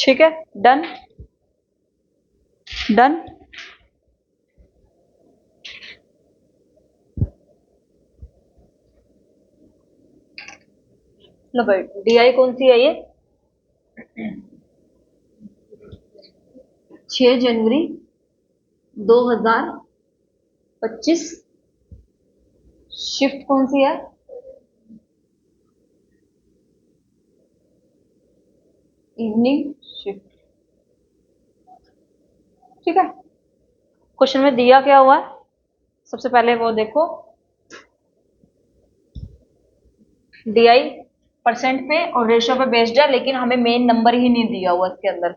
ठीक है, done done. लो भाई, DI कौन सी है ये? 6 जनवरी 2025। शिफ्ट कौन सी है? Evening shift. ठीक है, क्वेश्चन में दिया क्या हुआ है? सबसे पहले वो देखो, DI परसेंट पे और रेशियो पे बेस्ड है, लेकिन हमें मेन नंबर ही नहीं दिया हुआ इसके अंदर।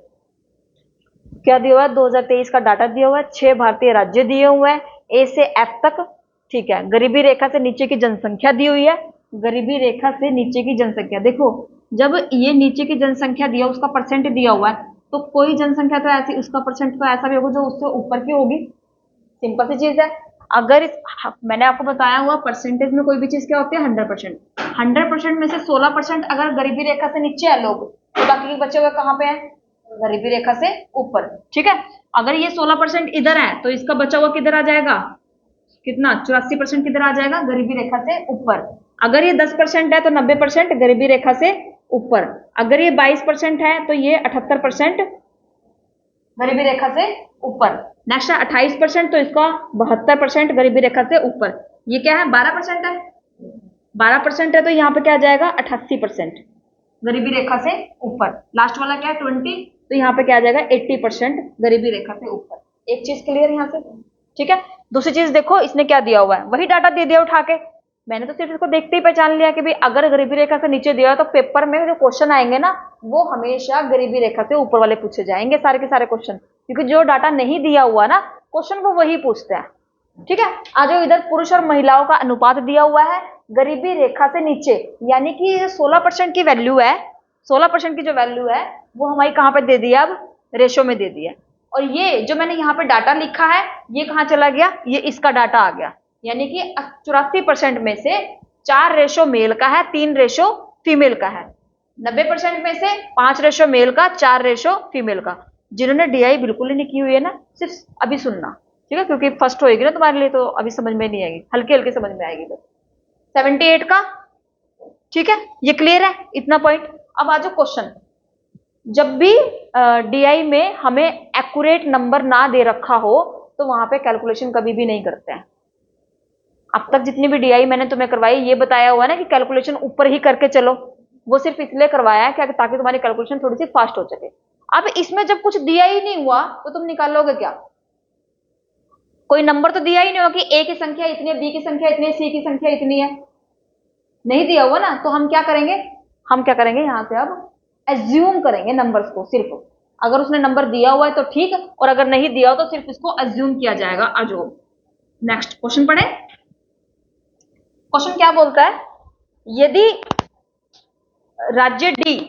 क्या दिया हुआ है? 2023 का डाटा दिया हुआ है, 6 भारतीय राज्य दिए हुए हैं A से F तक। ठीक है, गरीबी रेखा से नीचे की जनसंख्या दी हुई है। गरीबी रेखा से नीचे की जनसंख्या देखो, जब ये नीचे की जनसंख्या दिया, उसका परसेंट दिया हुआ है, तो कोई जनसंख्या तो ऐसी, उसका परसेंट तो ऐसा भी होगा जो उससे ऊपर की होगी। सिंपल सी चीज है। अगर मैंने आपको बताया हुआ परसेंटेज में कोई भी चीज क्या होती है? 100%। 100% में से 16% अगर गरीबी रेखा से नीचे है लोग, तो बाकी के बचे हुए कहाँ पे है? गरीबी रेखा से ऊपर। ठीक है, अगर ये 16% इधर है तो इसका बचा हुआ किधर आ जाएगा? कितना? 84% किधर आ जाएगा? गरीबी रेखा से ऊपर। अगर ये 10% है तो 90% गरीबी रेखा से ऊपर। अगर ये 22% है तो ये 78% गरीबी रेखा से ऊपर। नेक्स्ट है 28%, तो इसका 72% गरीबी रेखा से ऊपर। ये क्या है? 12% है। 12% है तो यहाँ पे क्या आ जाएगा? 88% गरीबी रेखा से ऊपर। लास्ट वाला क्या है? 20, तो यहाँ पे क्या आ जाएगा? 80% गरीबी रेखा से ऊपर। एक चीज क्लियर यहाँ से? ठीक है, दूसरी चीज देखो, इसने क्या दिया हुआ है? वही डाटा दे दिया उठा के। मैंने तो सिर्फ इसको देखते ही पहचान लिया कि भाई अगर गरीबी रेखा से नीचे दिया तो पेपर में जो क्वेश्चन आएंगे ना, वो हमेशा गरीबी रेखा से ऊपर वाले पूछे जाएंगे, सारे के सारे क्वेश्चन। क्योंकि जो डाटा नहीं दिया हुआ ना, क्वेश्चन वो वही पूछते हैं। ठीक है, आ जाओ इधर। पुरुष और महिलाओं का अनुपात दिया हुआ है गरीबी रेखा से नीचे, यानी कि 16% की वैल्यू है। 16% की जो वैल्यू है वो हमारी कहां पे दे दिया? अब रेशो में दे दिया। और ये जो मैंने यहाँ पे डाटा लिखा है, ये कहाँ चला गया? ये इसका डाटा आ गया। यानी कि 84% में से 4 रेशो मेल का है, 3 रेशो फीमेल का है। 90% में से 5 रेशो मेल का, 4 रेशो फीमेल का। जिन्होंने DI बिल्कुल ही नहीं की हुई है ना, सिर्फ अभी सुनना, ठीक है, क्योंकि फर्स्ट होएगी ना तुम्हारे लिए, तो अभी समझ में नहीं आएगी, हल्के हल्के समझ में आएगी। तो 78 का, ठीक है, ये क्लियर है इतना पॉइंट। अब आ जाओ क्वेश्चन। जब भी DI में हमें एक्यूरेट नंबर ना दे रखा हो, तो वहां पे कैलकुलेशन कभी भी नहीं करते हैं। अब तक जितनी भी DI मैंने तुम्हें करवाई, ये बताया हुआ ना कि कैलकुलेशन ऊपर ही करके चलो। वो सिर्फ इसलिए करवाया है क्या? ताकि तुम्हारी कैलकुलेशन थोड़ी सी फास्ट हो सके। अब इसमें जब कुछ दिया ही नहीं हुआ तो तुम निकालोगे क्या? कोई नंबर तो दिया ही नहीं होगा कि A की संख्या इतनी है, B की संख्या इतनी है, C की संख्या इतनी है। नहीं दिया हुआ ना, तो हम क्या करेंगे? हम क्या करेंगे यहाँ पे? अब एज्यूम करेंगे नंबर्स को। सिर्फ अगर उसने नंबर दिया हुआ है तो ठीक, और अगर नहीं दिया हो तो सिर्फ इसको एज्यूम किया जाएगा। अजो नेक्स्ट क्वेश्चन पढ़े। क्वेश्चन क्या बोलता है? यदि राज्य D,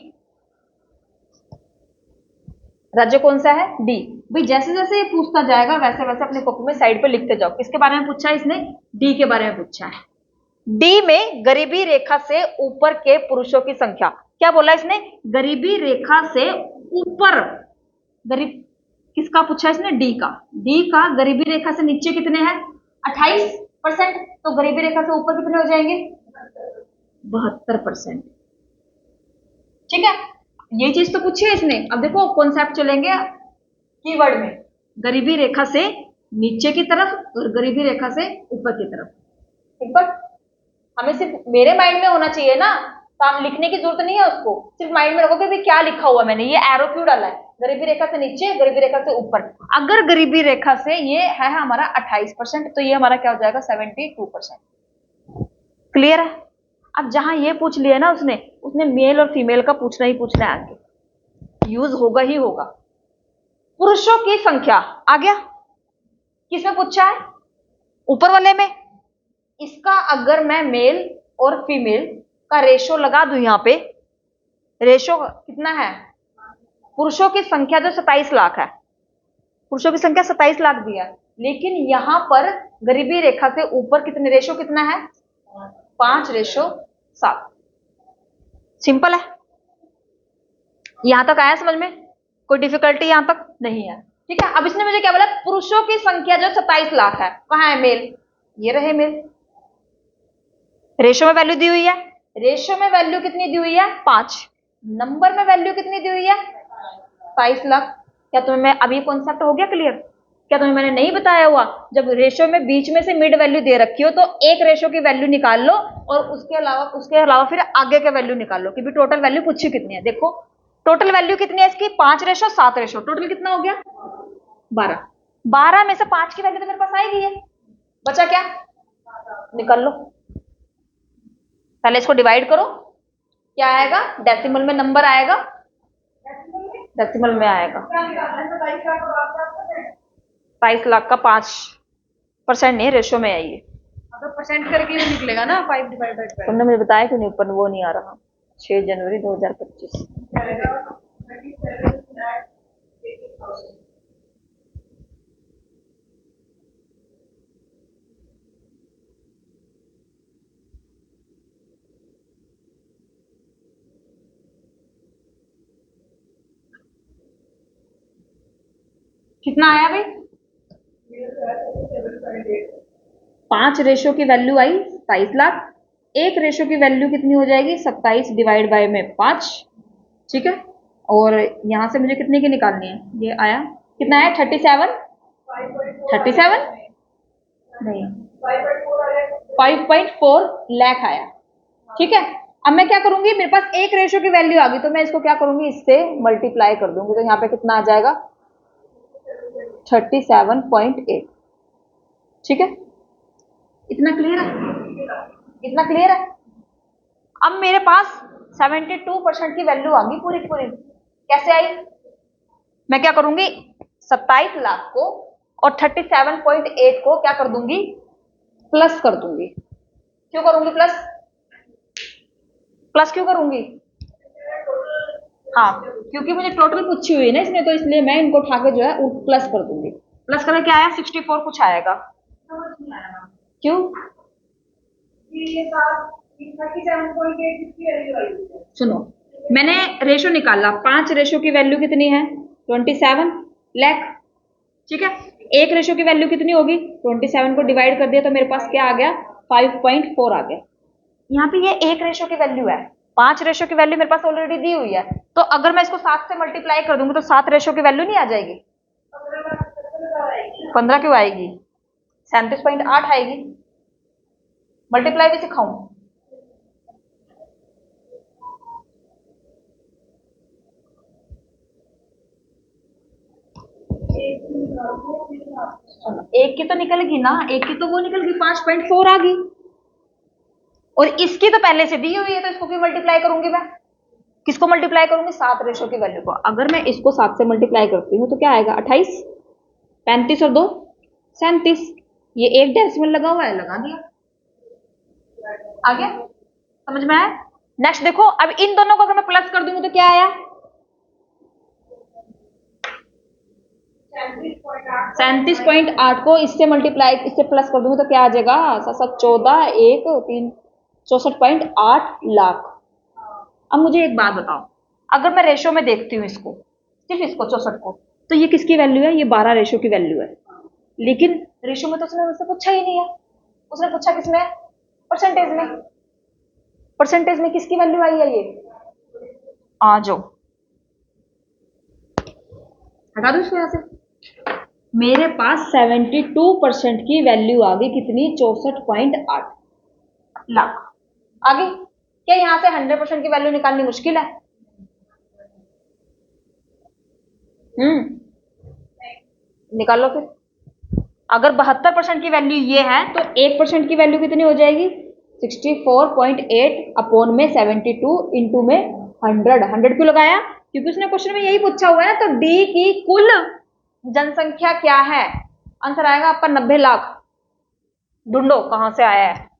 राज्य कौन सा है? D। भाई जैसे जैसे ये पूछता जाएगा वैसे वैसे अपने कॉपी में साइड पे लिखते जाओ। किसके बारे में पूछा है इसने? D के बारे में पूछा है। D में गरीबी रेखा से ऊपर के पुरुषों की संख्या। क्या बोला इसने? गरीबी रेखा से ऊपर। गरीब किसका पूछा इसने? D का। D का गरीबी रेखा से नीचे कितने हैं? 28%। तो गरीबी रेखा से ऊपर कितने हो जाएंगे? 72%। ठीक है, ये चीज तो पूछी है इसने। अब देखो कॉन्सेप्ट चलेंगे कीवर्ड में। गरीबी रेखा से नीचे की तरफ और गरीबी रेखा से ऊपर की तरफ। ऊपर हमें सिर्फ मेरे माइंड में होना चाहिए ना, काम लिखने की जरूरत नहीं है उसको। सिर्फ माइंड में रखोगे भी क्या लिखा हुआ मैंने, ये एरो क्यों डाला है? गरीबी रेखा से नीचे, गरीबी रेखा से ऊपर। अगर गरीबी रेखा से ये है हमारा 28%, तो ये हमारा क्या हो जाएगा? 72%। क्लियर है? अब जहां ये पूछ लिया ना उसने, उसने मेल और फीमेल का पूछना ही पूछना है, आगे यूज होगा ही होगा। पुरुषों की संख्या आ गया। किसमें पूछा है? ऊपर वाले में। इसका अगर मैं मेल और फीमेल का रेशो लगा दूं, यहां पे रेशो कितना है? पुरुषों की संख्या जो 27 लाख है, पुरुषों की संख्या 27 लाख दिया, लेकिन यहां पर गरीबी रेखा से ऊपर कितने रेशो कितना है? 5:7। सिंपल है। यहां तक आया समझ में? कोई डिफिकल्टी यहां तक नहीं है। ठीक है, अब इसने मुझे क्या बोला, पुरुषों की संख्या जो 27 लाख है, कहाँ है मेल, ये रहे मेल। रेशो में वैल्यू दी हुई है, रेशो में वैल्यू कितनी दी हुई है 5, नंबर में वैल्यू कितनी दी हुई है 27 लाख। क्या तुम्हें मैं अभी कॉन्सेप्ट हो गया क्लियर? क्या तुम्हें मैंने नहीं बताया हुआ, जब रेशो में बीच में से मिड वैल्यू दे रखी हो तो एक रेशो की वैल्यू निकाल लो और उसके अलावा फिर आगे के वैल्यू निकाल लो कि भी टोटल वैल्यू पूछी कितनी है। देखो टोटल वैल्यू कितनी है इसकी, 5 रेशो 7 रेशो, टोटल कितना हो गया 12। 12 में से 5 की वैल्यू तो मेरे पास आएगी है, बचा क्या, निकाल लो। पहले इसको डिवाइड करो, क्या आएगा, डेसिमल में नंबर आएगा, डेसिमल में आएगा 22 लाख का 5% नहीं, रेशो में है ये, अगर परसेंट करके ही निकलेगा ना 5 डिवाइड बाय 12। तुमने मुझे बताया क्यों नहीं, ऊपर वो नहीं आ रहा। 6 जनवरी 2025। कितना आया भाई, 5 रेशो की वैल्यू आई 27 लाख, एक रेशो की वैल्यू कितनी हो जाएगी 27 डिवाइड बाय में 5। ठीक है, और यहां से मुझे कितने की निकालनी है, ये आया कितना आया 37 नहीं 5.4 लाख आया। ठीक है, अब मैं क्या करूंगी, मेरे पास एक रेशो की वैल्यू आ गई तो मैं इसको क्या करूंगी, इससे मल्टीप्लाई कर दूंगी, तो यहाँ पे कितना आ जाएगा 37.8। ठीक है, इतना क्लियर है, इतना क्लियर है। अब मेरे पास 72% की वैल्यू आ गई पूरी पूरी, कैसे आई, मैं क्या करूंगी 27 लाख को और 37.8 को क्या कर दूंगी, प्लस कर दूंगी। क्यों करूंगी प्लस, प्लस क्यों करूंगी, हाँ क्योंकि मुझे टोटल पूछी हुई है ना इसमें, तो इसलिए मैं इनको उठा के जो है प्लस कर दूंगी। प्लस करके क्या आया 64 कुछ आएगा, क्यों, सुनो मैंने रेशो निकाला, 5 रेशो की वैल्यू कितनी है 27 लाख। ठीक है, एक रेशो की वैल्यू कितनी होगी, 27 को डिवाइड कर दिया तो मेरे पास क्या आ गया 5.4 आ गया। यहाँ पे ये एक रेशो की वैल्यू है, 5 रेशो की वैल्यू मेरे पास ऑलरेडी दी हुई है, तो अगर मैं इसको 7 से मल्टीप्लाई कर दूंगी तो 7 रेशो की वैल्यू नहीं आ जाएगी, 15 क्यों आएगी, 37.8 आएगी। मल्टीप्लाई भी सिखाऊं, एक की तो निकलेगी ना, एक की तो वो निकल गई 5.4 आ गई, और इसकी तो पहले से दी हुई है तो इसको क्यों मल्टीप्लाई करूंगी मैं, किसको मल्टीप्लाई करूंगी 7 रेशो की वैल्यू को। अगर मैं इसको 7 से मल्टीप्लाई करती हूँ तो क्या आएगा 28, 35 और 2 37, ये एक डेसिमल लगा हुआ है, लगा दिया, आ गया, समझ में आया। नेक्स्ट देखो, अब इन दोनों को अगर मैं प्लस कर दूंगी तो क्या आया 37.8 को इससे मल्टीप्लाई, इससे प्लस कर दूंगी तो क्या आ जाएगा 7 14 1 3 64.8 लाख। अब मुझे एक बात बताओ, अगर मैं रेशो में देखती हूँ इसको, सिर्फ इसको 64 को, तो ये किसकी वैल्यू है, ये 12 रेशो की वैल्यू है, लेकिन रेशो में तो उसने मुझसे पूछा ही नहीं है, उसने पूछा किसमें, परसेंटेज में, परसेंटेज में किसकी वैल्यू आई है, ये आ जाओ हटा दो इसको यहां से, मेरे पास 72% की वैल्यू आ गई, कितनी 64.8 लाख आ गई। क्या यहां से 100% की वैल्यू निकालनी मुश्किल है, निकालो फिर। अगर 72% की वैल्यू ये है तो 1% की वैल्यू कितनी हो जाएगी 64.8 अपॉन में 72 इंटू में 100 क्यों लगाया, क्योंकि उसने क्वेश्चन में यही पूछा हुआ है, तो डी की कुल जनसंख्या क्या है, आंसर आएगा आपका 90 लाख। ढूंढो कहां से आया है,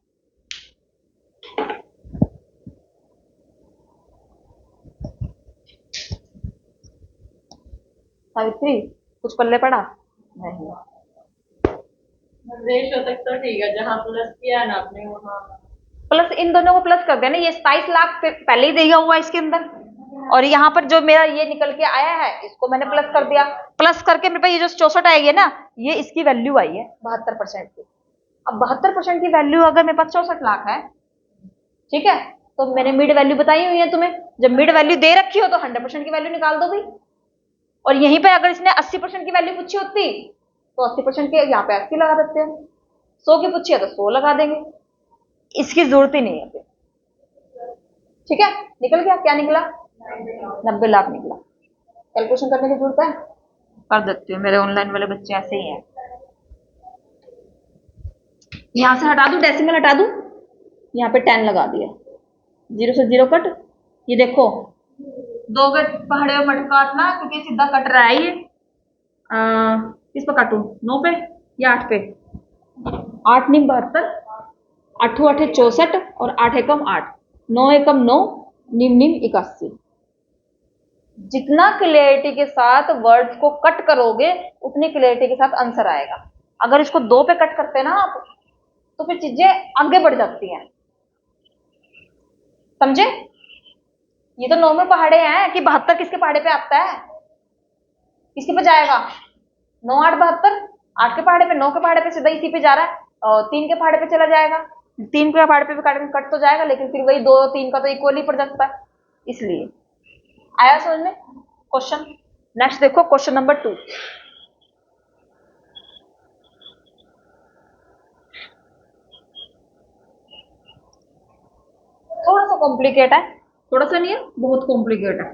सावित्री कुछ पल्ले पड़ा नहीं, रेशो तक तो ठीक है, जहां प्लस किया ना आपने वहां प्लस इन दोनों को प्लस कर देना, ये 27 लाख पहले ही दिया हुआ है इसके अंदर, और यहाँ पर जो मेरा ये निकल के आया है इसको मैंने प्लस कर दिया, प्लस करके मेरे पास ये जो 64 आएगी ना, ये इसकी वैल्यू आई है 72% की। अब 72% की वैल्यू अगर मेरे पास 64 लाख है, ठीक है, तो मैंने मिड वैल्यू बताई हुई है तुम्हें। जब मिड वैल्यू दे रखी हो तो 100% की वैल्यू निकाल दो भाई। और यहीं पे अगर इसने 80% की वैल्यू पूछी होती तो 80% की यहाँ पे 80 लगा देते हैं, 100 की पूछी है तो 100 लगा देंगे, इसकी जरूरत ही नहीं है फिर। ठीक है, निकल गया, क्या निकला? 90 लाख निकला। कैलकुलेशन करने की जरूरत है, कर देती हूँ, मेरे ऑनलाइन वाले बच्चे ऐसे ही हैं। यहां से हटा दूं, डेसिमल हटा दूं, यहाँ पे 10 लगा दिया, 0 से 0 कट। ये देखो 2 के पहाड़े में मत काटना क्योंकि सीधा कट रहा है ये। किस पे काटूं, 9 पे या 8 पे? 8 नीम 72, 8 8 64 और 8 एकम 8, 9 एकम 9, नीम नीम 81। जितना क्लियरिटी के साथ वर्ड्स को कट करोगे उतनी क्लियरिटी के साथ आंसर आएगा। अगर इसको 2 पे कट करते ना आप तो फिर चीजें आगे बढ़ जाती हैं, समझे? ये तो नॉर्मल पहाड़े हैं कि 72 किसके पहाड़े पे आता है, किसके पे जाएगा? 9 8 72, 8 के पहाड़े पे, 9 के पहाड़े पे, सीधा इसी पे जा रहा है। और 3 के पहाड़े पे चला जाएगा, 3 के पहाड़े पे भी कट तो जाएगा, लेकिन फिर वही 2 3 का तो इक्वल ही पड़ जाता है। इसलिए आया समझ में क्वेश्चन? नेक्स्ट देखो क्वेश्चन नंबर 2। थोड़ा सा कॉम्प्लिकेट है, थोड़ा सा नहीं है, बहुत कॉम्प्लिकेट है,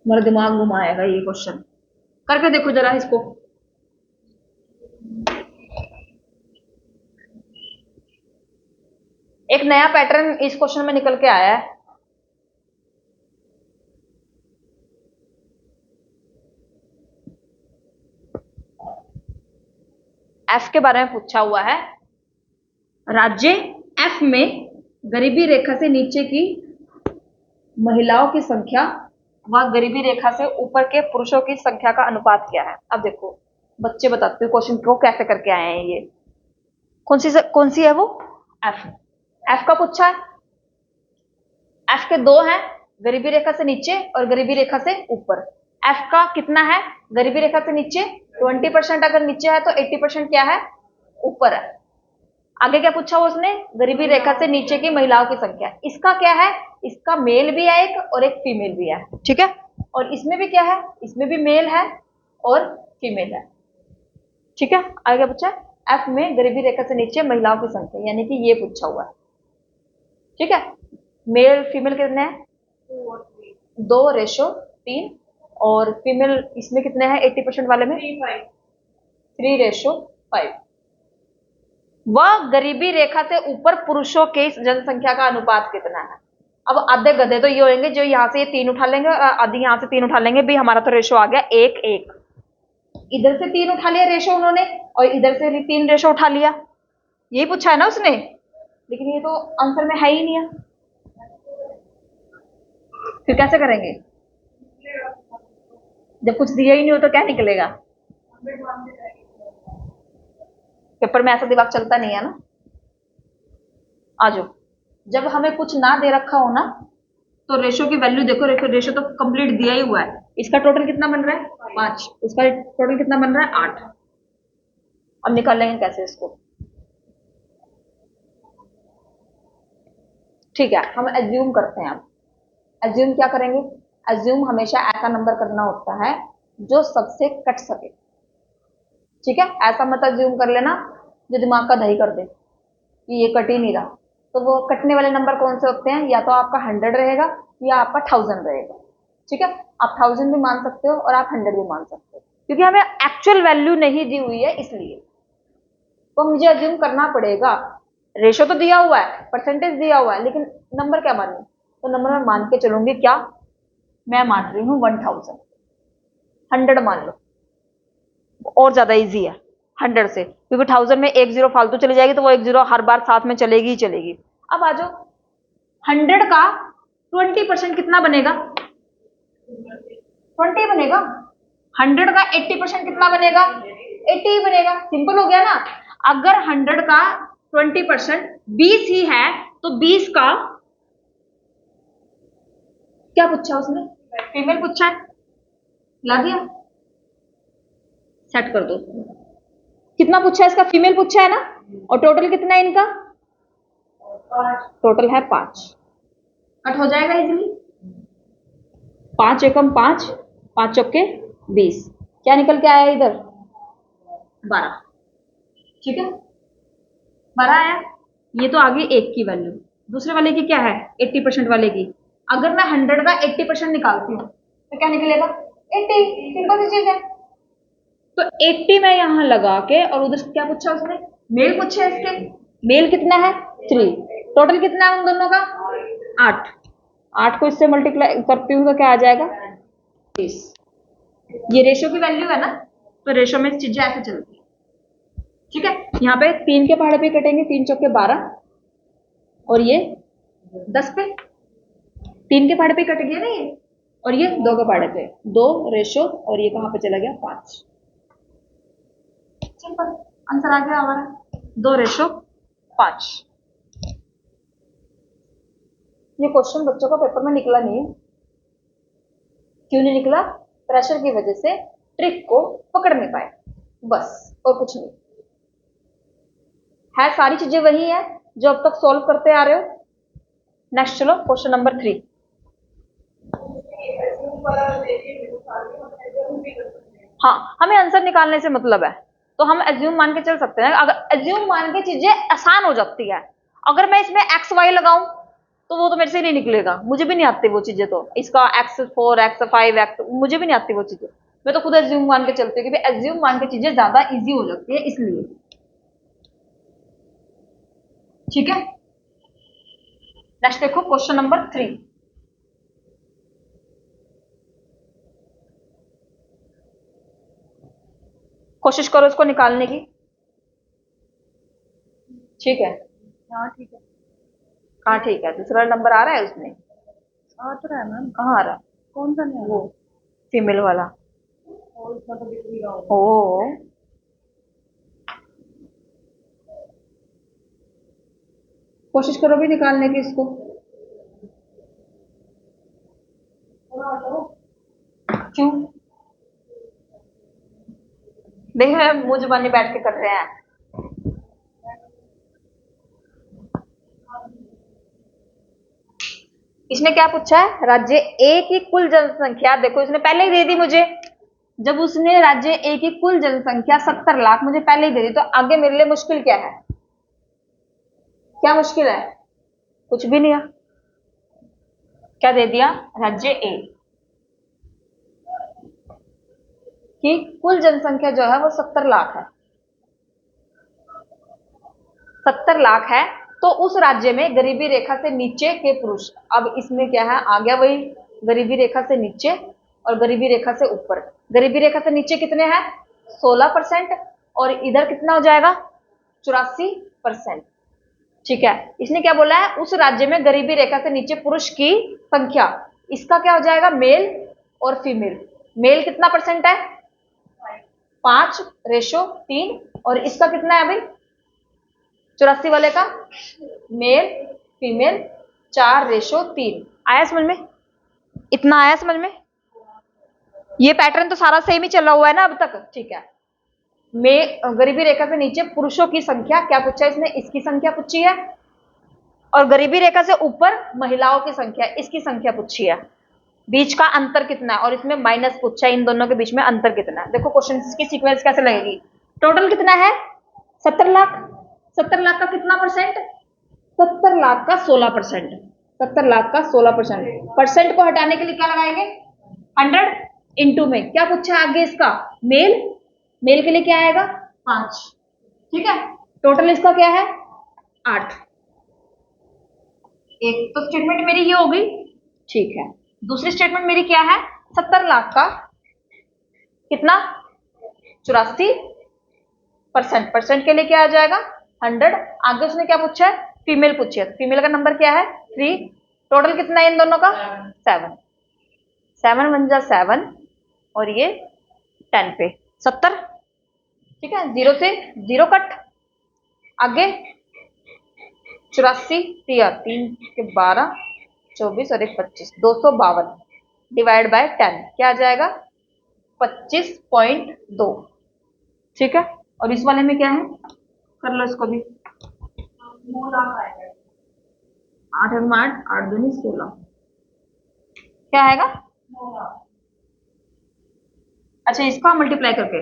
मेरा दिमाग घुमाएगा ये क्वेश्चन। करके देखो जरा इसको। एक नया पैटर्न इस क्वेश्चन में निकल के आया है। एफ के बारे में पूछा हुआ है। राज्य एफ में गरीबी रेखा से नीचे की महिलाओं की संख्या व गरीबी रेखा से ऊपर के पुरुषों की संख्या का अनुपात क्या है? अब देखो बच्चे बताते हैं क्वेश्चन को कैसे करके आए हैं। ये कौन सी है वो? एफ। एफ का पूछा है। एफ के 2 हैं, गरीबी रेखा से नीचे और गरीबी रेखा से ऊपर। एफ का कितना है? गरीबी रेखा से नीचे 20%, अगर नीचे है तो 80% क्या है? ऊपर है। आगे क्या पूछा हुआ उसने? गरीबी रेखा से नीचे की महिलाओं की संख्या। इसका क्या है? इसका मेल भी है एक और एक फीमेल भी है, ठीक है। और इसमें भी क्या है? इसमें भी मेल है और फीमेल है, ठीक है। आगे क्या पूछा है? एफ में गरीबी रेखा से नीचे महिलाओं की संख्या, यानी कि ये पूछा हुआ है, ठीक है। मेल फीमेल कितने हैं? 2:3। और फीमेल इसमें कितने हैं? 80% वाले में 3:5। वह गरीबी रेखा से ऊपर पुरुषों के जनसंख्या का अनुपात कितना है? अब आधे गधे तो ये होंगे जो यहाँ से ये 3 उठा लेंगे और आधे यहाँ से 3 उठा लेंगे, भी हमारा तो रेशो आ गया 1 1। इधर से 3 उठा लिया रेशो उन्होंने और इधर से 3 रेशो उठा लिया, यही पूछा है ना उसने, लेकिन ये तो आंसर में है ही नहीं है, फिर कैसे करेंगे? जब कुछ दिया ही नहीं हो तो क्या निकलेगा? पेपर में ऐसा दिमाग चलता नहीं है ना। आजो, जब हमें कुछ ना दे रखा हो ना तो रेशो की वैल्यू देखो, रेशो तो कंप्लीट दिया ही हुआ है। इसका टोटल कितना बन रहा है? 5। उसका टोटल कितना बन रहा है? 8। अब निकाल लेंगे कैसे इसको? ठीक है, हम एज्यूम करते हैं। अब एज्यूम क्या करेंगे? एज्यूम हमेशा ऐसा नंबर करना होता है जो सबसे कट सके, ठीक है। ऐसा मत एज्यूम कर लेना जो दिमाग का दही कर दे कि ये कट ही नहीं रहा। तो वो कटने वाले नंबर कौन से होते हैं? या तो आपका 100 रहेगा या आपका 1000 रहेगा, ठीक है। आप 1000 भी मान सकते हो और आप 100 भी मान सकते हो, क्योंकि हमें एक्चुअल वैल्यू नहीं दी हुई है इसलिए। तो मुझे एज्यूम करना पड़ेगा, रेशो तो दिया हुआ है, परसेंटेज दिया हुआ है, लेकिन नंबर क्या मानूं? तो नंबर मैं मान के चलूंगी क्या? मैं मान रही हूँ 1000। 100 मान लो, और ज्यादा इजी है 100 से, क्योंकि 1000 में 1 0 फालतू चली जाएगी तो वो 1 0 हर बार साथ में चलेगी ही चलेगी। अब आ जाओ, 100 का 20% कितना बनेगा? 20 बनेगा। 100 का 80% कितना बनेगा? 80 ही बनेगा। सिंपल हो गया ना। अगर 100 का 20% 20 ही है तो 20 का क्या पूछा उसने? फीमेल पूछा है, ला दिया, सेट कर दो। कितना पूछा है इसका? फीमेल पूछा है ना, और टोटल कितना है इनका? टोटल है 5। कट हो जाएगा इजीली। 5 एकम 5, 5 चौके 20, क्या निकल के आया इधर? 12। ठीक है, 12 आया। ये तो आगे एक की वैल्यू। दूसरे वाले की क्या है? 80% वाले की। अगर मैं 100 का 80% निकालती हूँ तो क्या निकलेगा? 80। सिंपल सी चीज है। तो 80 मैं यहां लगा के, और उधर क्या पूछा उसने? मेल पूछा है इसके। मेल कितना है? 3। टोटल कितना है उन दोनों का? 8। 8 को इससे मल्टीप्लाई करती हूँ तो क्या आ जाएगा? 30। ये रेशो की वैल्यू है ना, तो रेशो में चीजें ऐसे चलती है। ठीक है, यहाँ पे 3 के पहाड़े पे कटेंगे, 3 चौके 12, और ये 10 पे। 3 के पहाड़े पे कट गया ना ये, और ये 2 के पहाड़े पे 2 रेशो, और ये कहां पे चला गया? 5। सिंपल आंसर आ गया हमारा, 2:5। ये क्वेश्चन बच्चों का पेपर में निकला नहीं है। क्यों नहीं निकला? प्रेशर की वजह से ट्रिक को पकड़ नहीं पाए, बस, और कुछ नहीं है। सारी चीजें वही है जो अब तक सॉल्व करते आ रहे हो। नेक्स्ट चलो, क्वेश्चन नंबर 3। हाँ, हमें आंसर निकालने से मतलब है, तो हम एज्यूम मान के चल सकते हैं। अगर एज्यूम मान के चीजें आसान हो जाती है। अगर मैं इसमें एक्स वाई लगाऊं तो वो तो मेरे से नहीं निकलेगा, मुझे भी नहीं आती वो चीजें। तो इसका x4 x5 x, मुझे भी नहीं आती वो चीजें। मैं तो खुद एज्यूम मान के चलती हूँ, क्योंकि एज्यूम मान के चीजें ज्यादा इजी हो जाती है, इसलिए। ठीक है, नेक्स्ट देखो क्वेश्चन नंबर 3। कोशिश करो इसको निकालने की। ठीक है, हाँ ठीक है। हाँ ठीक है। दूसरा नंबर आ रहा है उसमें? आ तो रहा है मैम। कहाँ आ रहा है? कौन सा नहीं आ वो रहा? फीमेल वाला। और इसका तो दिख भी रहा होगा। ओ, कोशिश करो भी निकालने की इसको। क्यों? देख रहे हैं, मुंह जुबानी बैठ के कर रहे हैं। इसने क्या पूछा है? राज्य ए की कुल जनसंख्या। देखो इसने पहले ही दे दी मुझे। जब उसने राज्य ए की कुल जनसंख्या 70 लाख मुझे पहले ही दे दी, तो आगे मेरे लिए मुश्किल क्या है? क्या मुश्किल है? कुछ भी नहीं है। क्या दे दिया? राज्य ए की कुल जनसंख्या जो है वो 70 लाख है। 70 लाख है, तो उस राज्य में गरीबी रेखा से नीचे के पुरुष। अब इसमें क्या है? आ गया वही, गरीबी रेखा से नीचे और गरीबी रेखा से ऊपर। गरीबी रेखा से नीचे कितने हैं? 16%, और इधर कितना हो जाएगा? 84%। ठीक है, इसने क्या बोला है? उस राज्य में गरीबी रेखा से नीचे पुरुष की संख्या, इसका क्या हो जाएगा? मेल और फीमेल। मेल कितना परसेंट है? 5:3, और इसका कितना है अभी? 84 वाले का मेल फीमेल 4:3। आया समझ में? इतना आया समझ में? ये पैटर्न तो सारा सेम ही चला हुआ है ना अब तक। ठीक है, में गरीबी रेखा से नीचे पुरुषों की संख्या क्या पूछा है इसने? इसकी संख्या पूछी है, और गरीबी रेखा से ऊपर महिलाओं की संख्या, इसकी संख्या पूछी है। बीच का अंतर कितना है, और इसमें माइनस पूछा है, इन दोनों के बीच में अंतर कितना है। देखो क्वेश्चन की सीक्वेंस कैसे लगेगी। टोटल कितना है? 70 लाख। 70 लाख का कितना परसेंट? 70 लाख का 16%। 70 लाख का 16%। परसेंट को हटाने के लिए क्या लगाएंगे? 100 इंटू में क्या पूछा है आगे इसका? मेल। मेल के लिए क्या आएगा? 5। ठीक है, टोटल इसका क्या है? 8। एक तो स्टेटमेंट मेरी ये हो गई। ठीक है, दूसरी स्टेटमेंट मेरी क्या है? 70 लाख का कितना? 84%। परसेंट के लिए क्या आ जाएगा? 100। आगे उसने क्या पूछा है? फीमेल पूछी है, तो फीमेल का नंबर क्या है? 3। टोटल कितना है इन दोनों का? 7। 7 × 7, और ये 10 पे 70। ठीक है, 0 से 0 कट। आगे 84 3 के 12, 24 और एक 25, 252 डिवाइड बाय 10 क्या आ जाएगा? 25.2। ठीक है, और इस वाले में क्या है, कर लो इसको भी। 8 और 8, 8 दूनी 16, क्या आएगा? अच्छा, इसका मल्टीप्लाई करके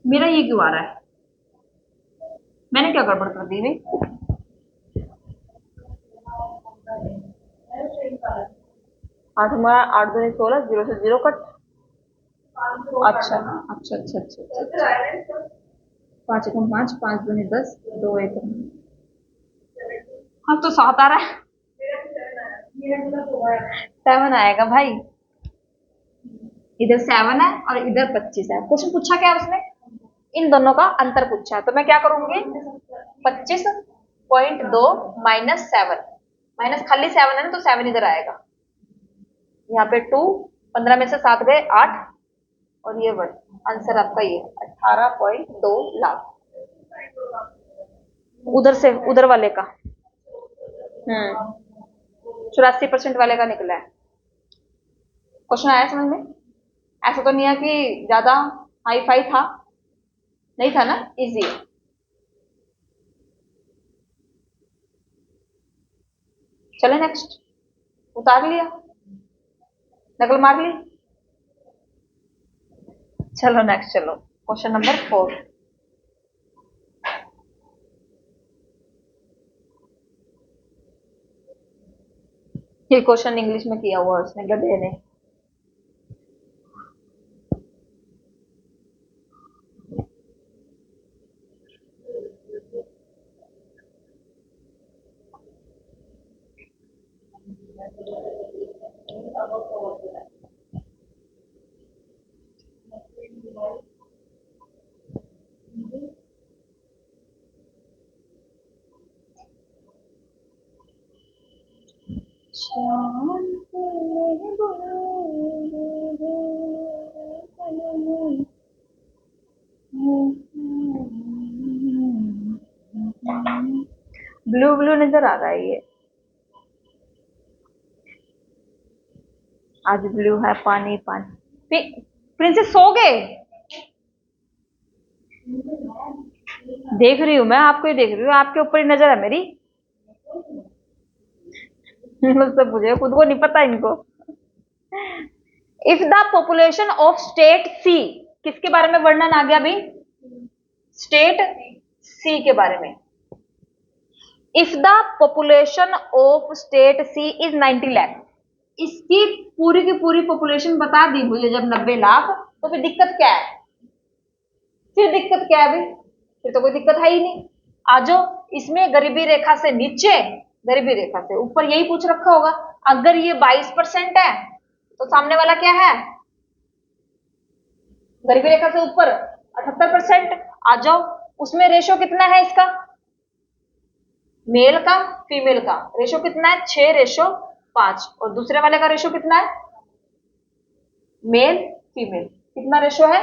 मेरा ये क्यों आ रहा है? मैंने क्या गड़बड़ कर दी भाई? 8 हमारा 8 दूनी 16, 0 से 0 कट। अच्छा अच्छा अच्छा अच्छा अच्छा, 5 एकम 5, 5 दूनी 10, 2 एकम, हाँ तो 7 आ रहा है। 7 आएगा भाई, इधर 7 है और इधर 25 है। क्वेश्चन पूछा क्या उसने? इन दोनों का अंतर पूछा है, तो मैं क्या करूंगी? 25.2 माइनस 7, माइनस खाली 7 है ना, तो 7 इधर आएगा। यहाँ पे 2, 15 में से 7 गए 8, और ये 1, आंसर आपका ये 18.2 लाख। उधर से उधर वाले का 84% वाले का निकला है। क्वेश्चन आया समझ में? ऐसा तो नहीं है कि ज्यादा हाई फाई था, नहीं था ना, इजी है। चले नेक्स्ट, उतार लिया, नकल मार ली। चलो नेक्स्ट, चलो क्वेश्चन नंबर 4। ये क्वेश्चन इंग्लिश में किया हुआ उसने, गधे ने। ब्लू ब्लू नजर आ रहा है ये, आज ब्लू है पानी पानी। प्रिंसेस सो गए? देख रही हूँ मैं, आपको ही देख रही हूँ, आपके ऊपर ही नजर है मेरी। मुझसे पूछे, खुद को नहीं पता इनको। If the population of state C, किसके बारे में वर्णन आ गया अभी? स्टेट सी के बारे में। If the population of state C is 90 lakh, इसकी पूरी की पूरी पॉपुलेशन बता दी मुझे जब 90 लाख, तो फिर दिक्कत क्या है? फिर दिक्कत क्या है भाई? फिर तो कोई दिक्कत है ही नहीं। आ जाओ, इसमें गरीबी रेखा से नीचे, गरीबी रेखा से ऊपर, यही पूछ रखा होगा। अगर ये 22% है तो सामने वाला क्या है? गरीबी रेखा से ऊपर 78%। आ जाओ, उसमें रेशो कितना है इसका? मेल का फीमेल का रेशो कितना है? 6:5। और दूसरे वाले का रेशो कितना है? मेल फीमेल कितना रेशो है?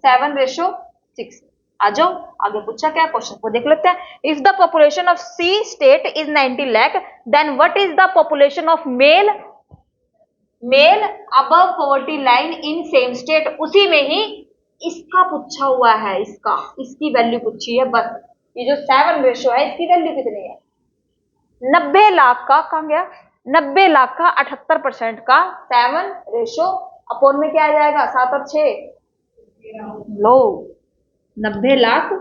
7:6। आ जाओ, आगे पूछा क्या क्वेश्चन को देख लेते हैं। If the population of C state is 90 lakh, then what is the population of male, male above poverty line in same state, उसी में ही इसका पूछा हुआ है, इसका, इसकी वैल्यू पूछी है बस। ये जो 7 रेशो है, इसकी वैल्यू कितनी है? 90 लाख का, कहां गया? 90 लाख का 78% का 7 रेशो अपॉन में क्या आ जाएगा? 7 और 6, लो 90 लाख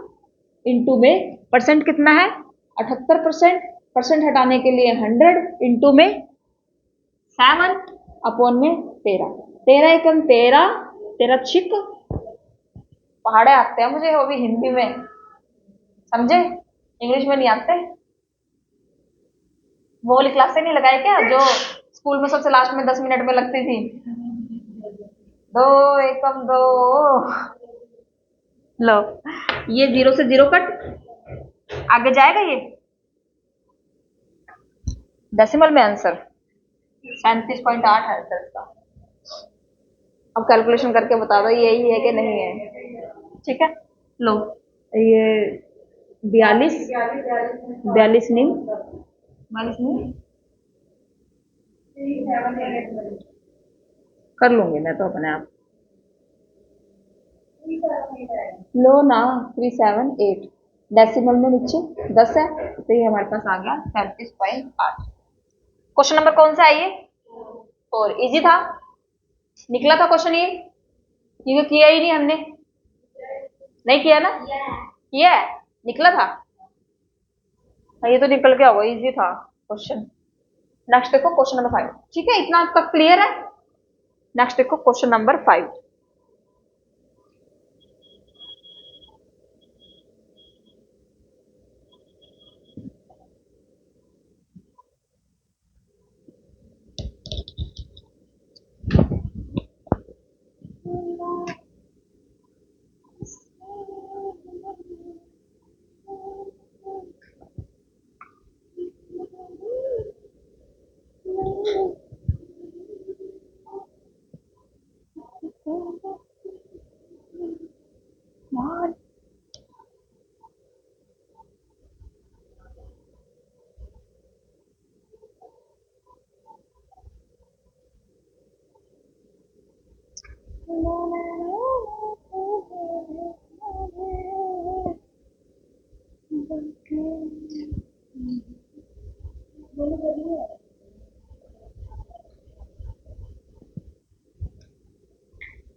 इंटू में परसेंट कितना है? 78%। परसेंट हटाने के लिए 100 इंटू में 7 अपॉन में 13, 13 एकम 13, 13 छिक, पहाड़े आते हैं मुझे, वो भी हिंदी में, समझे? इंग्लिश में नहीं आते। वो वाली क्लास से नहीं लगाए क्या जो स्कूल में सबसे लास्ट में 10 मिनट में लगती थी? 2 एकम 2, लो ये 0 से 0 कट, आगे जाएगा ये डेसिमल में आंसर 37.8 है आंसर इसका। अब कैलकुलेशन करके बता दो यही है कि नहीं है। ठीक है, लो ये 42, 42 नहीं, 42 नहीं, कर लूंगी मैं तो अपने आप। लो ना, 378 डेसिमल में नीचे 10 है, तो ये हमारे पास आ गया 37.8। क्वेश्चन नंबर कौन सा है ये? 4। इजी था, निकला था क्वेश्चन ये, क्योंकि किया ही नहीं हमने, नहीं किया ना, किया है, निकला था। हाँ, ये तो निकल के होगा, इजी था क्वेश्चन। नेक्स्ट देखो क्वेश्चन नंबर 5। ठीक है, इतना तक क्लियर है। नेक्स्ट देखो क्वेश्चन नंबर 5।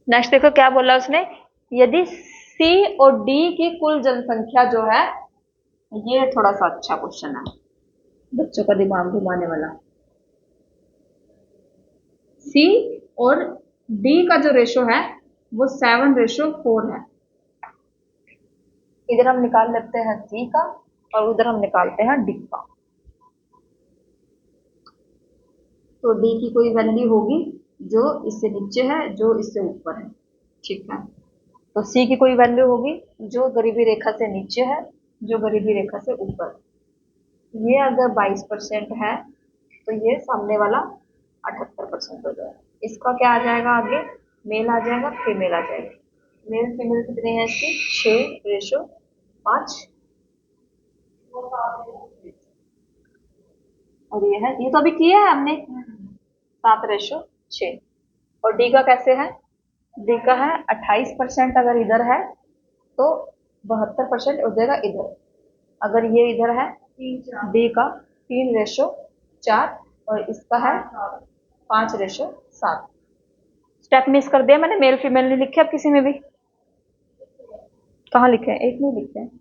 नेक्स्ट देखो क्या बोला उसने, यदि सी और डी की कुल जनसंख्या जो है, ये थोड़ा सा अच्छा क्वेश्चन है, बच्चों का दिमाग घुमाने वाला। सी और डी का जो रेशो है वो 7:4 है। इधर हम निकाल लेते हैं सी का और उधर हम निकालते हैं डी का। तो डी की कोई वैल्यू होगी जो इससे नीचे है, जो इससे ऊपर है। ठीक है, तो सी की कोई वैल्यू होगी जो गरीबी रेखा से नीचे है, जो गरीबी रेखा से ऊपर है। ये अगर 22% है तो ये सामने वाला 78% हो जाएगा। इसका क्या आ जाएगा आगे, मेल आ जाएगा, फीमेल आ जाएगी। मेल फीमेल कितने हैं इसकी, 6:5। और ये है, ये तो अभी किया है हमने, 7:6। और डी का कैसे है, डी का है 28% अगर इधर है तो 72% हो जाएगा इधर। अगर ये इधर है डी का 3:4 और इसका है 5:7। स्टेप मिस कर दिया मैंने, मेल फीमेल नहीं लिखे अब किसी में भी। कहाँ लिखे हैं, एक नहीं लिखे हैं,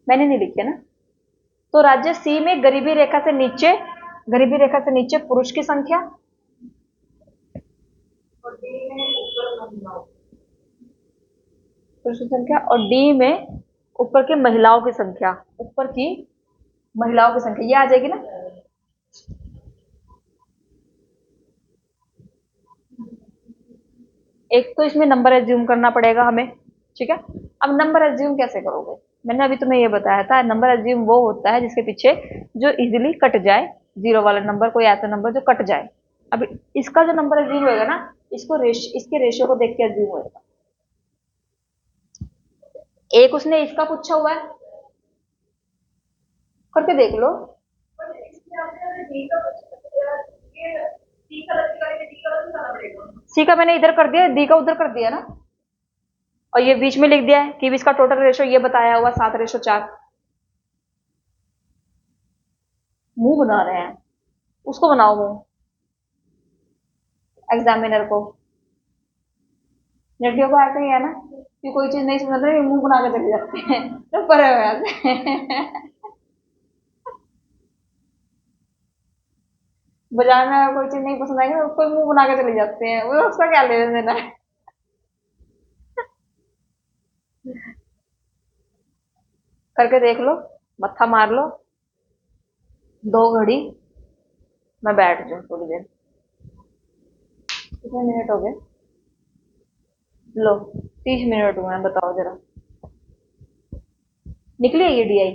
मैंने नहीं लिखे ना। तो राज्य सी में गरीबी रेखा से नीचे, गरीबी रेखा से नीचे पुरुष की संख्या, पुरुष की संख्या, और डी में ऊपर की महिलाओं की संख्या, ऊपर की महिलाओं की संख्या, ये आ जाएगी ना। एक तो इसमें नंबर एज्यूम करना पड़ेगा हमें। ठीक है, अब नंबर एज्यूम कैसे करोगे, मैंने अभी तुम्हें ये बताया था, नंबर एज्यूम वो होता है जिसके पीछे जो इजीली कट जाए, जीरो वाला नंबर, कोई ऐसा नंबर जो कट जाए। अब इसका जो नंबर एज्यूम होगा ना, इसको इसके रेशियो को देख के एज्यूम होगा। एक उसने इसका पूछा हुआ है, करके देख लो। सी का मैंने इधर कर दिया, डी का उधर कर दिया ना, और ये बीच में लिख दिया है कि इसका टोटल रेशो ये बताया हुआ 7:4। मुंह बना रहे हैं, उसको बनाओ मुंह, एग्जामिनर को। लड़कियों को ऐसा ही है ना कि कोई चीज नहीं समझ रहे मुंह बना के चले जाते हैं तो परे हो जाते हैं। बाजार में अगर कोई चीज नहीं पसंद आएगी तो कोई मुंह बना के चले जाते हैं, वो उसका क्या लेना देना है। करके देख लो, मत्था मार लो, 2 घड़ी मैं बैठ जाऊं थोड़ी देर। कितने मिनट हो गए, लो 30 मिनट हुए हैं, बताओ जरा। निकली है ये डीआई,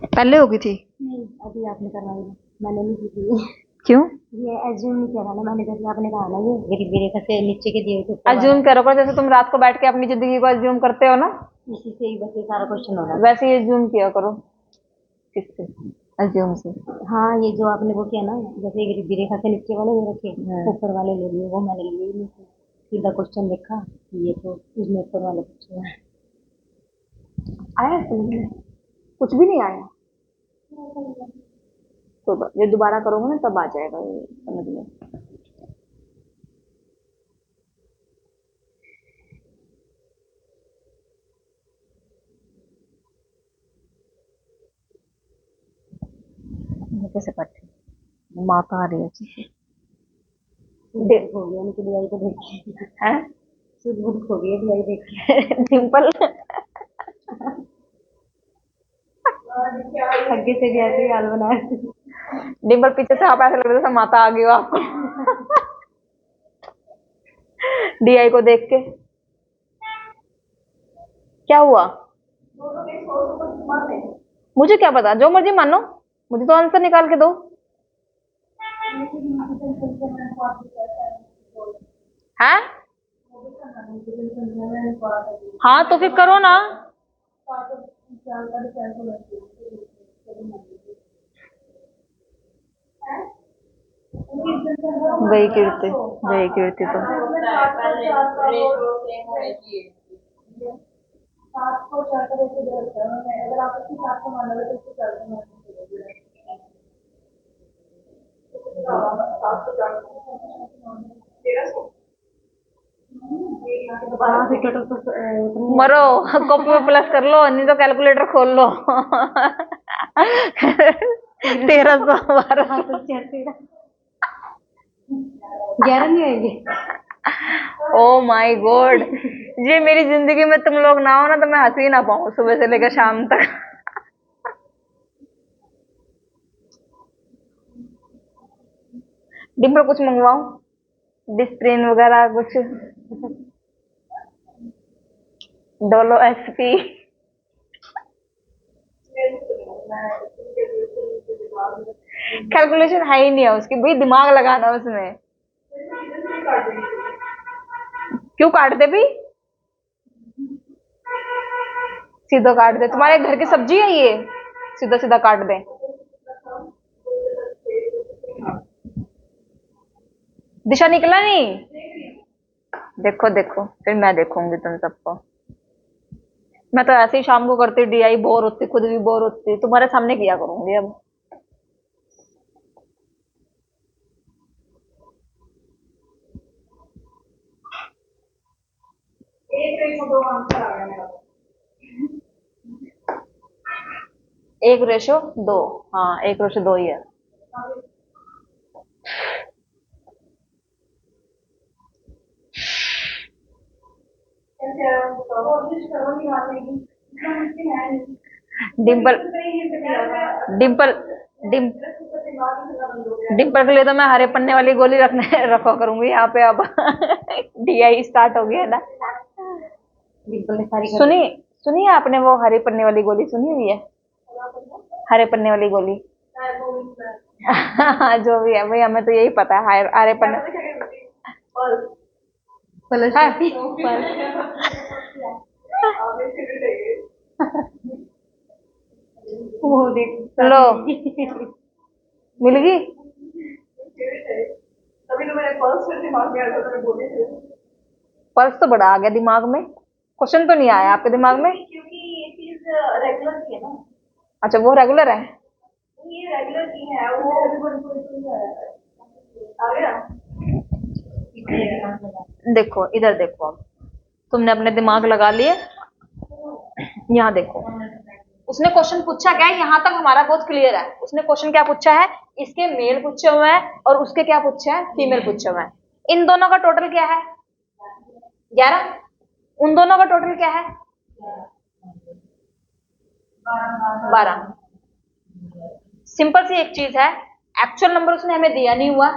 पहले होगी थी। नहीं, अभी आपने करवाई, मैंने नहीं की थी। क्यों ये एज्यूम नहीं किया था ना मैंने, जैसे आपने कहा ना ये गरीबी रेखा से नीचे के दिए थे ऊपर वाला, अज्यूम करो पर जैसे तुम रात को बैठ के अपनी जिंदगी को अज्यूम करते हो ना, इसी से ही बस ये सारा क्वेश्चन हो रहा वैसे ही अज्यूम किया करो। किससे? अज्यूम से। है। हाँ ये जो आपने वो किया ना, जैसे गरीबी रेखा से नीचे वाले ले रखे, ऊपर वाले ले लिए, वो मैंने लिए ही नहीं थे। सीधा क्वेश्चन देखा कि ये तो इसमें ऊपर वाले पूछे हैं। आया समझ में? कुछ भी नहीं आया तो ये दोबारा करोगे ना तब आ जाएगा ये समझ में। ये कैसे पढ़ते माँ कहाँ रही है अच्छी से? सुध हो गया उनकी दिवाई को देख के, हैं? सुध बुध हो गई दिवाई देख के। डिम्पल आगे से भी ऐसे ही हाल बनाया। डिम्पल पीछे से आप ऐसा लग रहा था माता आ गई हो आपको डीआई को देख के क्या हुआ? मुझे क्या पता, जो मर्जी मानो, मुझे तो आंसर निकाल के दो। हैं? हाँ तो फिर करो ना। गई कीर्ति, गई कीर्ति तो मरो, कॉपी में प्लस कर लो, नहीं तो कैलकुलेटर खोल लो 1300 11 नहीं आएंगे। ओ माय गॉड, ये मेरी जिंदगी में तुम लोग ना हो ना तो मैं हंस ही ना पाऊं सुबह से लेकर शाम तक डिम्पल कुछ मंगवाऊं, डिस्प्रिन वगैरह कुछ, डोलो एसपी। कैलकुलेशन है ही नहीं है उसकी भाई, दिमाग लगाना उसमें। क्यों काट दे भी, सीधा काट दे, तुम्हारे घर की सब्जी है ये, सीधा सीधा काट दे। दिशा निकला नहीं, देखो देखो फिर मैं देखूंगी तुम सबको। मैं तो ऐसे ही शाम को करती डीआई, बोर होती, खुद भी बोर होती, तुम्हारे सामने किया करूंगी अब। एक रेशो दो, हाँ एक रेशो दो ही है। डिम्पल डिम्पल डिम डिम्पल के लिए तो मैं हरे पन्ने वाली गोली रखने रखा करूंगी यहाँ पे अब डीआई स्टार्ट हो गया है ना। डिम्पल ने सारी सुनी, सुनी है आपने वो हरे पन्ने वाली गोली सुनी हुई है? हरे पन्ने वाली गोली जो भी है भाई, हमें तो यही पता है हरे पन्ने। वो देख लो मिल गई। पर्स तो बड़ा आ गया दिमाग में, क्वेश्चन तो नहीं आया आपके दिमाग में? क्योंकि ये चीज रेगुलर की है ना। अच्छा वो रेगुलर है। ये रेगुलर की है वो आ गया। देखो इधर देखो, अब तुमने अपने दिमाग लगा लिए, यहाँ देखो उसने क्वेश्चन पूछा क्या है, यहाँ तक हमारा बहुत क्लियर है। उसने क्वेश्चन क्या पूछा है, इसके मेल पूछे हुए हैं और उसके क्या पूछे हैं, फीमेल पूछे हुए हैं। इन दोनों का टोटल क्या है, 11। उन दोनों का टोटल क्या है, 12। सिंपल सी एक चीज है, एक्चुअल नंबर उसने हमें दिया नहीं हुआ,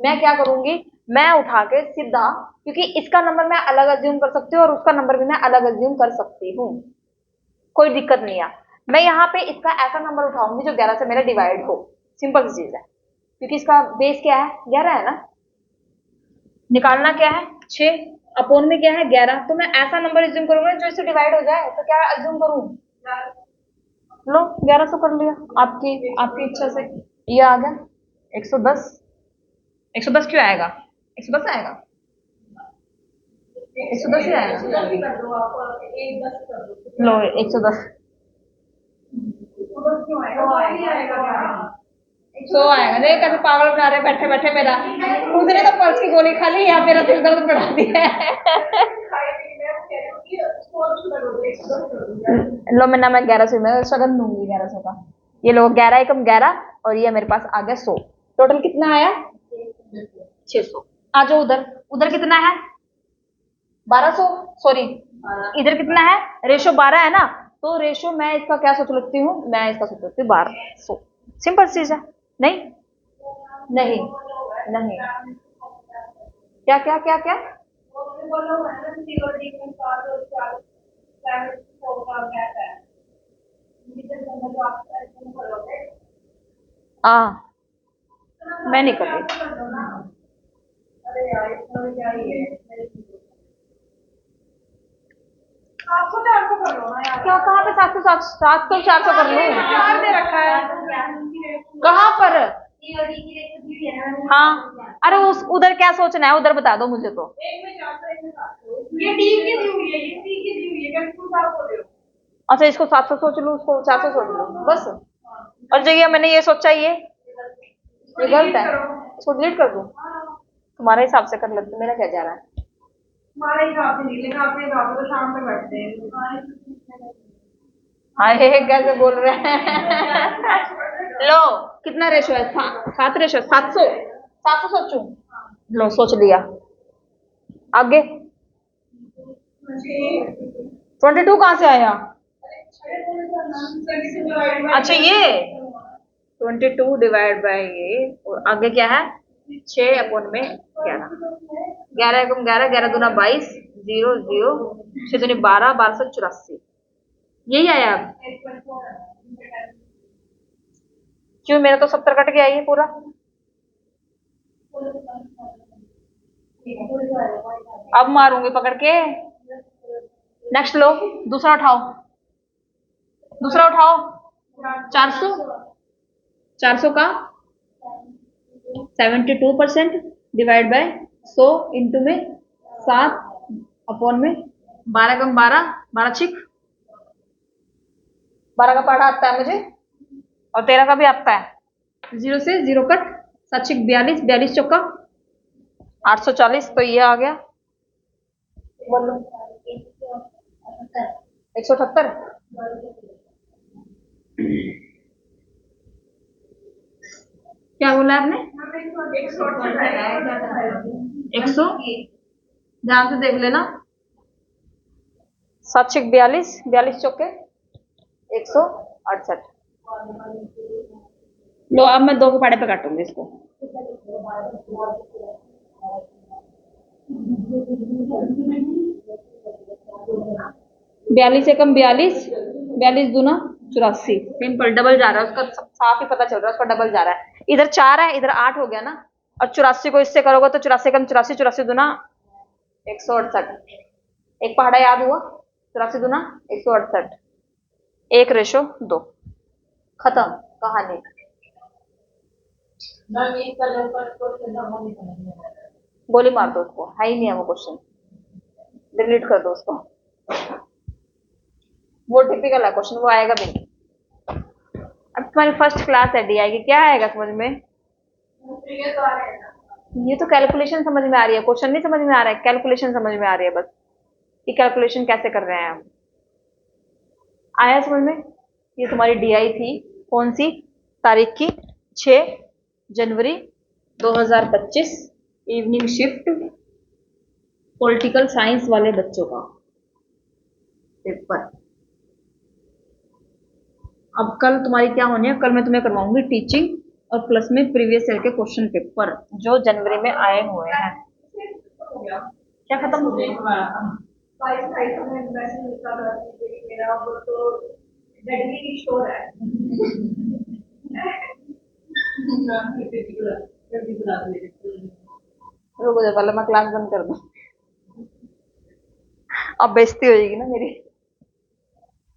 मैं क्या करूंगी, मैं उठा के सीधा, क्योंकि इसका नंबर मैं अलग अज्यूम कर सकती हूँ और उसका नंबर भी मैं अलग अज्यूम कर सकती हूँ, कोई दिक्कत नहीं है। मैं यहाँ पे इसका ऐसा नंबर उठाऊंगी जो 11 से मेरा डिवाइड हो, सिंपल सी चीज है, क्योंकि इसका बेस क्या है, 11 है ना। निकालना क्या है, 6 अपोन में क्या है 11। तो मैं ऐसा नंबर एज्यूम करूंगा जो इससे डिवाइड हो जाए। तो क्या एज्यूम करूं, लो 1100 कर लिया, आपकी आपकी इच्छा से। ये आ गया 110। 110 क्यों आएगा, 110 आएगा, 110 ही आएगा। लो 110 सो आएगा। देख कैसे पागल बना रहे बैठे बैठे मेरा। उसने तो पल्स की गोली खा ली, यहाँ मेरा दिल दर्द बढ़ा दिया है। लो मैं ना, मैं 1100 में सगन दूंगी 1100 का। ये लो 11 एकम 11 और ये मेरे पास आ गया 100। टोटल कितना आया 600। आ जाओ उधर, उधर कितना है 1200, सॉरी इधर कितना है, रेशो 12 है ना। तो रेशो मैं इसका क्या सोच लेती हूँ, मैं इसका सोच लेती हूँ 1200। सिंपल चीज है। नहीं नहीं नहीं, क्या क्या क्या क्या, हाँ मैं नहीं कर रही। क्या कहाँ पे 700 700 400 कर लूं, चार दे रखा है। कहाँ पर। हाँ अरे उस उधर क्या सोचना है, उधर बता दो मुझे तो। ये डी की दी हुई है, ये सी की दी हुई है, मैं इसको साफ कर रही हूँ। अच्छा इसको 700 सोच लूं, उसको 400 सोच लूं बस। और जगह मैंने ये सोचा, ये गलत है, इसको डिलीट कर दूं। तुम्हारे हिसाब से कर लेते, मेरा क्या जा रहा है। हमारे हिसाब से नहीं, लेकिन अपने हिसाब से तो शाम तक बैठते हैं। हाय कैसे बोल रहे हैं। लो कितना रेशो है, 7 रेशो 700। 700 सोचूं, लो सोच लिया। आगे 22 कहाँ से आया। अच्छा ये 22 डिवाइड बाई ये, और आगे क्या है 6 अपोन में 11। 11 एकम 11, 11 दूना 22, 0 0, 6 दूनी 12, 1284। यही आया अब। क्यों, मेरा तो 70 कट गया ये पूरा। अब मारूंगी पकड़ के। नेक्स्ट लो, दूसरा उठाओ, दूसरा उठाओ। 400, 400 का 72% डिवाइड बाय 100 इंटू में 7 अपॉन में 12 कम 12, 12 छिक 12 का पढ़ा आता है मुझे, और 13 का भी आता है। 0 से 0 कट, 7 छिक 42, 42 चौका 840। तो ये आ गया बोलो 178। क्या बोला आपने, 100, ध्यान से देख लेना। 7 छिक 42, 42 चौके 168। लो अब मैं 2 के पहाड़े पे काटूंगी इसको। 42 एकम 42, 42 दूना 84। सिंपल डबल जा रहा है उसका, साफ ही पता चल रहा है उसका डबल जा रहा है। इधर 4 है, इधर 8 हो गया ना। और 84 को इससे करोगे तो 84 कम 84, 84 दूना 168। एक पहाड़ा याद हुआ, 84 दूना 168, 1:2। खत्म कहानी। गोली मार दो उसको, है ही नहीं है वो क्वेश्चन, डिलीट कर दो उसको। वो टिपिकल है क्वेश्चन, वो आएगा भी नहीं। अब तुम्हारी फर्स्ट क्लास है डीआई की, क्या आएगा समझ में। ये तो कैलकुलेशन समझ में आ रही है, क्वेश्चन नहीं समझ में आ रहा है, कैलकुलेशन समझ में आ रही है बस, कि कैलकुलेशन कैसे कर रहे हैं हम। आया समझ में। ये तुम्हारी डीआई थी कौन सी तारीख की, 6 जनवरी 2025, इवनिंग शिफ्ट, पॉलिटिकल साइंस वाले बच्चों का पेपर। अब कल तुम्हारी क्या होनी है, कल मैं तुम्हें करवाऊंगी टीचिंग और प्लस में प्रीवियस ईयर के क्वेश्चन पेपर जो जनवरी में आए हुए हैं। क्या खत्म हो गया, रुको जाओ, पहले मैं क्लास बंद कर दूं। अब बेइज्जती हो जाएगी ना मेरी।